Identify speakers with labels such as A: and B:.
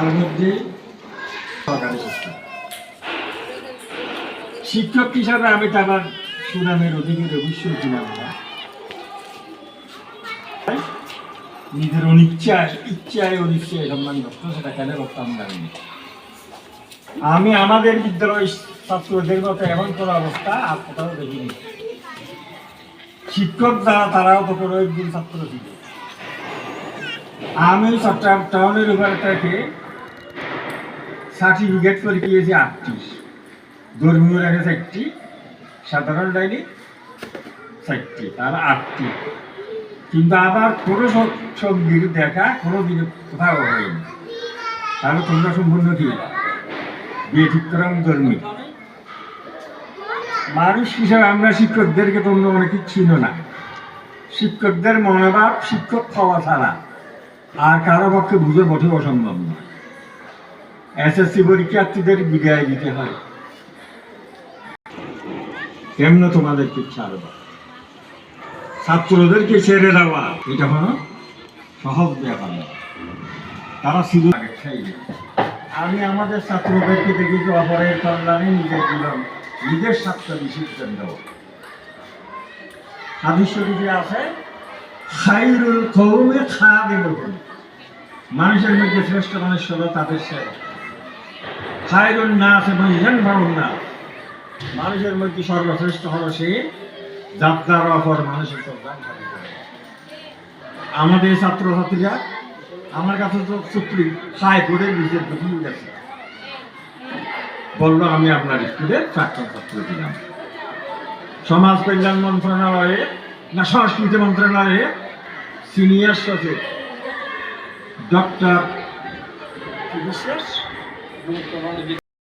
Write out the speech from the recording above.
A: তার মধ্যে সরকারি শিক্ষক হিসাবে আমি তার সুনামের অধিকারী অবশ্যই ছিলাম না। নিজের ইচ্ছায় অনিচ্ছায় সম্মান করতো, সেটা কেন করতাম জানি। আমি আমাদের বিদ্যালয় ছাত্রদের মতো এমন কোনো অবস্থা আর কোথাও দেখিনি। শিক্ষক যারা তারাও তো কোনো একজন ছাত্র ছিল। আমি চট্টগ্রাম টাউনের উপরে থেকে সার্টিফিকেট করে গিয়েছি 8টি, ধর্মীয় রেখে 4টি, সাধারণ লাইনে 4টি, তার 8টি। কিন্তু আবার কোনো সঙ্গীর দেখা কোনো দিনে কোথাও হয়নি। তাহলে তোমরা সম্পূর্ণ কি বিয়ে ঠিক করা ধর্মী মানুষ হিসাবে আমরা শিক্ষকদেরকে তোমরা অনেক ছিল না। শিক্ষকদের মনোভাব শিক্ষক হওয়া ছাড়া আর কারো পক্ষে বুঝে বটে অসম্ভব না। এসএসসি পরীক্ষার্থীদের বিদায় দিতে হয়, কেমন তোমাদেরকে ছাড়ব, ছাত্রদেরকে ছেড়ে দেওয়া এটা হলো সহজ ব্যাপার না। তারা ছিল আমি আমাদের ছাত্রদেরকে দেখেছি অপরের কল্যাণে নিজের জীবন নিজের স্বার্থ বিসর্জন দেওয়া। হাদিস শরীফে আছে খায়রুল কওমে খাদিমুহুম, মানুষের মধ্যে শ্রেষ্ঠ মানুষ হলো তাদের সেবক। খায়রুন নাস মান ইয়ানফাউন নাস, মানুষের মধ্যে সর্বশ্রেষ্ঠ হলো সে যার দ্বারা অপর মানুষের কল্যাণ সাধিত হয়। আমাদের ছাত্রছাত্রীরা আমার কাছে তো চুক্তি খায় করে নিজের বুঝিয়ে গেছে, বললো আমি আপনার স্কুলের প্রাক্তন ছাত্র ছিলাম। সমাজ কল্যাণ মন্ত্রণালয়ে না সংস্কৃতি মন্ত্রণালয়ে সিনিয়র সচিব ডক্টর